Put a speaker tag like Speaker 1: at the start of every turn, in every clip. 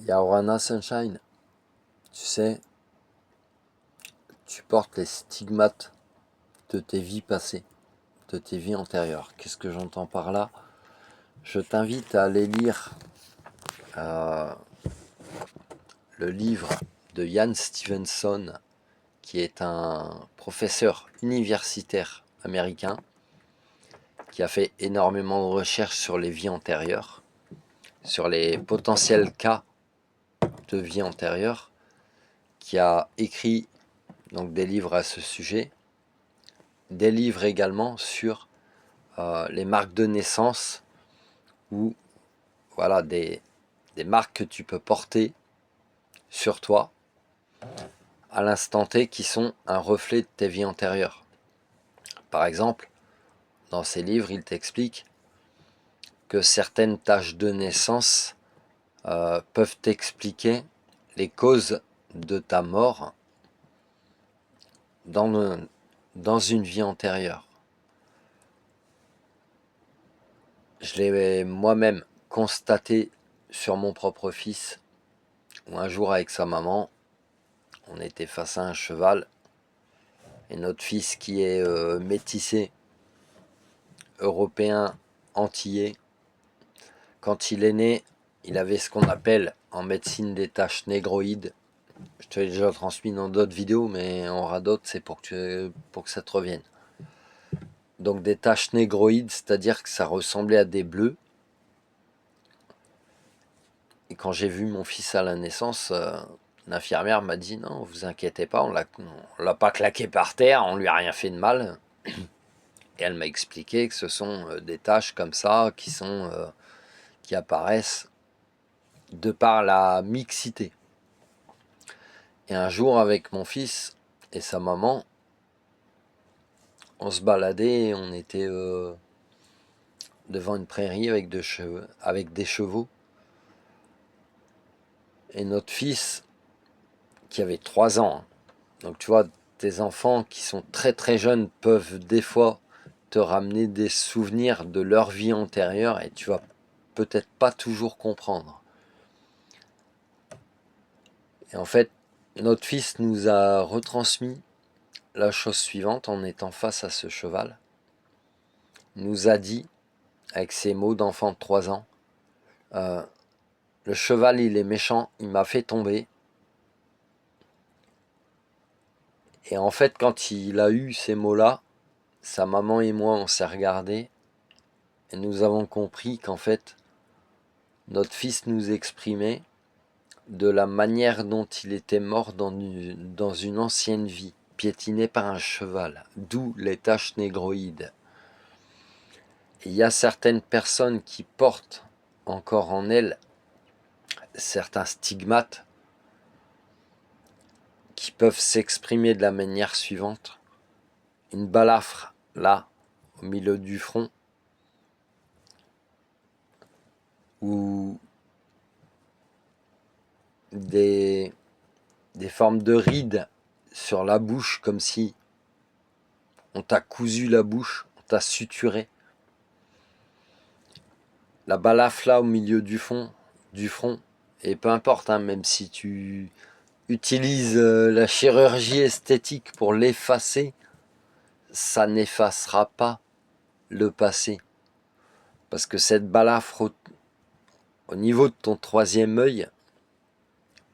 Speaker 1: Yawana Sunshine, tu sais, tu portes les stigmates de tes vies passées, de tes vies antérieures. Qu'est-ce que j'entends par là? Je t'invite à aller lire le livre de Ian Stevenson, qui est un professeur universitaire américain, qui a fait énormément de recherches sur les vies antérieures, sur les potentiels cas de vie antérieure, qui a écrit donc des livres à ce sujet, des livres également sur les marques de naissance, ou voilà des marques que tu peux porter sur toi à l'instant T, qui sont un reflet de tes vies antérieures. Par exemple, dans ces livres, il t'explique que certaines taches de naissance peuvent expliquer les causes de ta mort dans une vie antérieure. Je l'ai moi-même constaté sur mon propre fils, où un jour avec sa maman, on était face à un cheval, et notre fils, qui est métissé, européen, antillais, quand il est né, il avait ce qu'on appelle en médecine des taches négroïdes. Je te l'ai déjà transmis dans d'autres vidéos, mais on aura d'autres, c'est pour que ça te revienne. Donc des taches négroïdes, c'est-à-dire que ça ressemblait à des bleus. Et quand j'ai vu mon fils à la naissance, l'infirmière m'a dit: non, vous inquiétez pas, on l'a pas claqué par terre, on lui a rien fait de mal. Et elle m'a expliqué que ce sont des taches comme ça qui apparaissent de par la mixité. Et un jour, avec mon fils et sa maman, on se baladait, on était devant une prairie avec des chevaux. Et notre fils, qui avait 3 ans, hein, donc tu vois, tes enfants qui sont très très jeunes peuvent des fois te ramener des souvenirs de leur vie antérieure, et tu vas peut-être pas toujours comprendre. Et en fait, notre fils nous a retransmis la chose suivante en étant face à ce cheval. Il nous a dit, avec ses mots d'enfant de 3 ans, le cheval il est méchant, il m'a fait tomber. Et en fait, quand il a eu ces mots-là, sa maman et moi, on s'est regardés, et nous avons compris qu'en fait, notre fils nous exprimait de la manière dont il était mort dans une ancienne vie, piétiné par un cheval, d'où les taches négroïdes. Et il y a certaines personnes qui portent encore en elles certains stigmates qui peuvent s'exprimer de la manière suivante: une balafre là, au milieu du front, ou des formes de rides sur la bouche, comme si on t'a cousu la bouche, on t'a suturé. La balafre là au milieu du front, et peu importe, hein, même si tu utilises la chirurgie esthétique pour l'effacer, ça n'effacera pas le passé. Parce que cette balafre au niveau de ton troisième œil,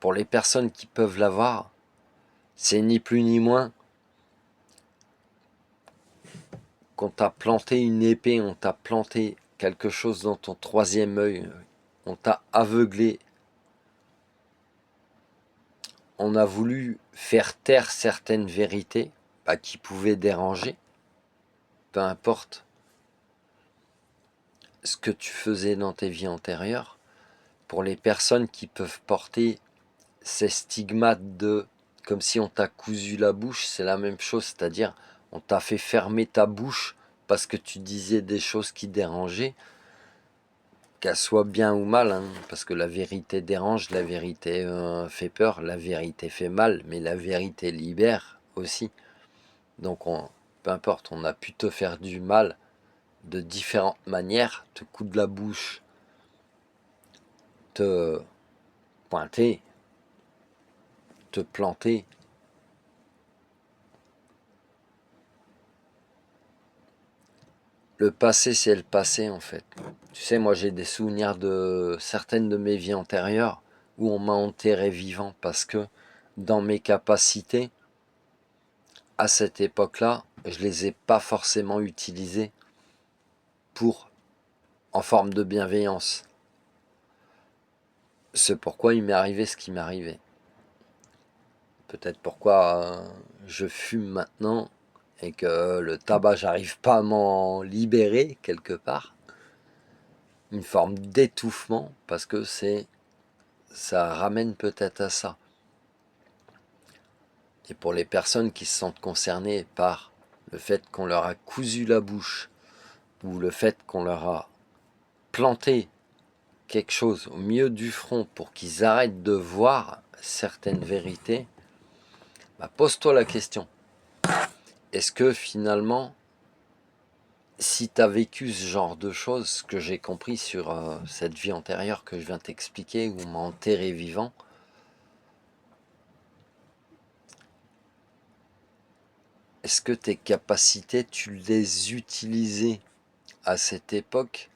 Speaker 1: pour les personnes qui peuvent l'avoir, c'est ni plus ni moins qu'on t'a planté une épée, on t'a planté quelque chose dans ton troisième œil, on t'a aveuglé. On a voulu faire taire certaines vérités qui pouvaient déranger, peu importe ce que tu faisais dans tes vies antérieures. Pour les personnes qui peuvent porter ces stigmates comme si on t'a cousu la bouche, c'est la même chose, c'est-à-dire on t'a fait fermer ta bouche parce que tu disais des choses qui dérangeaient, qu'elles soient bien ou mal, hein, parce que la vérité dérange, la vérité fait peur, la vérité fait mal, mais la vérité libère aussi. Donc peu importe, on a pu te faire du mal de différentes manières, te coudre la bouche, te pointer, te planter. Le passé, c'est le passé en fait. Tu sais, moi j'ai des souvenirs de certaines de mes vies antérieures où on m'a enterré vivant parce que dans mes capacités, à cette époque-là, je les ai pas forcément utilisées pour en forme de bienveillance. C'est pourquoi il m'est arrivé ce qui m'est arrivé. Peut-être pourquoi je fume maintenant et que le tabac, j'arrive pas à m'en libérer quelque part. Une forme d'étouffement parce que ça ramène peut-être à ça. Et pour les personnes qui se sentent concernées par le fait qu'on leur a cousu la bouche ou le fait qu'on leur a planté quelque chose au milieu du front pour qu'ils arrêtent de voir certaines vérités, bah pose-toi la question. Est-ce que finalement, si tu as vécu ce genre de choses, ce que j'ai compris sur cette vie antérieure que je viens de t'expliquer, où on m'a enterré vivant, est-ce que tes capacités, tu les utilisais à cette époque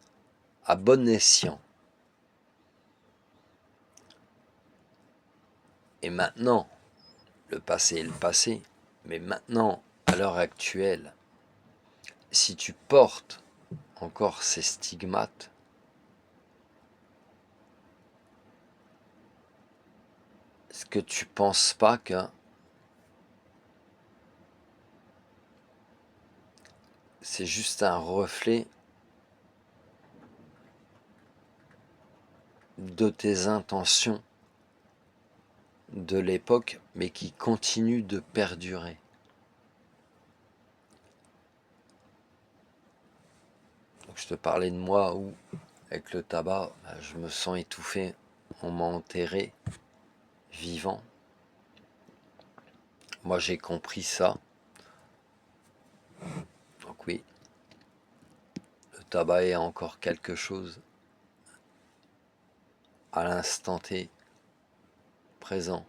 Speaker 1: à bon escient? Et maintenant, le passé est le passé, mais maintenant, à l'heure actuelle, si tu portes encore ces stigmates, est-ce que tu penses pas que c'est juste un reflet de tes intentions de l'époque, mais qui continuent de perdurer? Donc je te parlais de moi où, avec le tabac, je me sens étouffé, on m'a enterré vivant. Moi j'ai compris ça. Donc oui, le tabac est encore quelque chose à l'instant T présent,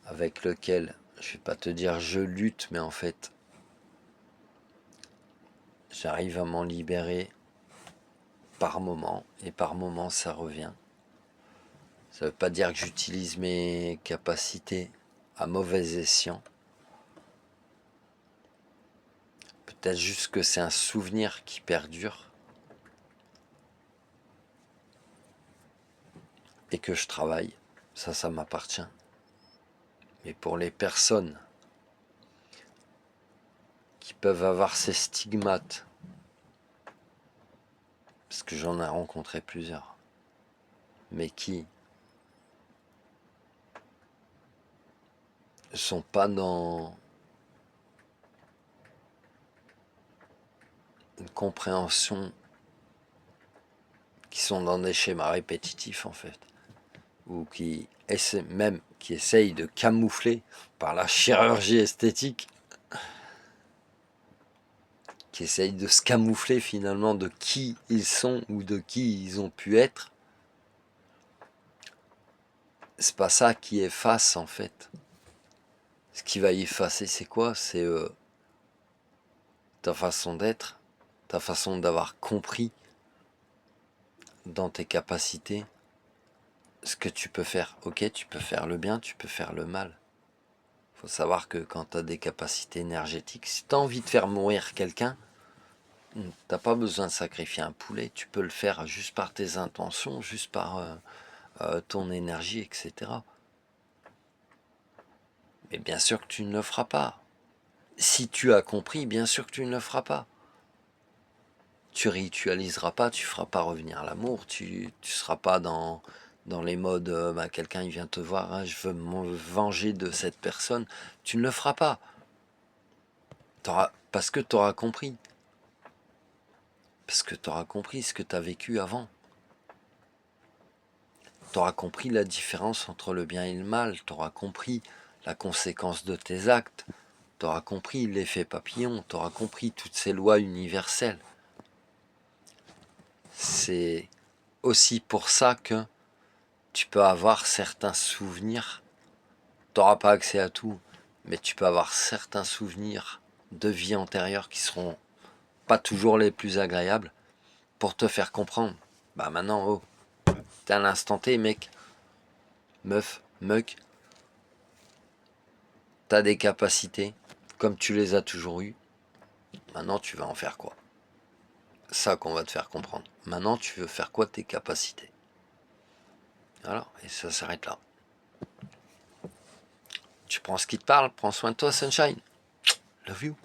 Speaker 1: avec lequel, je vais pas te dire je lutte, mais en fait, j'arrive à m'en libérer par moment, et par moment ça revient. Ça veut pas dire que j'utilise mes capacités à mauvais escient. Peut-être juste que c'est un souvenir qui perdure et que je travaille. Ça m'appartient. Mais pour les personnes qui peuvent avoir ces stigmates, parce que j'en ai rencontré plusieurs, mais qui ne sont pas dans une compréhension, qui sont dans des schémas répétitifs en fait, ou qui essayent de camoufler par la chirurgie esthétique, qui essayent de se camoufler finalement de qui ils sont ou de qui ils ont pu être. C'est pas ça qui efface en fait. Ce qui va y effacer, c'est quoi? C'est ta façon d'être, ta façon d'avoir compris dans tes capacités ce que tu peux faire. Ok, tu peux faire le bien, tu peux faire le mal. Faut savoir que quand tu as des capacités énergétiques, si tu as envie de faire mourir quelqu'un, t'as pas besoin de sacrifier un poulet, tu peux le faire juste par tes intentions, juste par ton énergie, etc. Mais bien sûr que tu ne le feras pas. Si tu as compris, bien sûr que tu ne le feras pas. Tu ritualiseras pas, tu feras pas revenir l'amour, tu seras pas dans les modes quelqu'un il vient te voir, hein, je veux me venger de cette personne. Tu ne le feras pas. Parce que tu auras compris. Parce que tu auras compris ce que tu as vécu avant. Tu auras compris la différence entre le bien et le mal. Tu auras compris la conséquence de tes actes. Tu auras compris l'effet papillon. Tu auras compris toutes ces lois universelles. C'est aussi pour ça que tu peux avoir certains souvenirs, tu n'auras pas accès à tout, mais tu peux avoir certains souvenirs de vie antérieure qui seront pas toujours les plus agréables pour te faire comprendre. Bah maintenant, oh, t'es à l'instant T, mec, meuf, mec, t'as des capacités comme tu les as toujours eues. Maintenant, tu vas en faire quoi? Ça qu'on va te faire comprendre. Maintenant, tu veux faire quoi de tes capacités? Voilà, et ça s'arrête là. Tu prends ce qui te parle, prends soin de toi, Sunshine. Love you.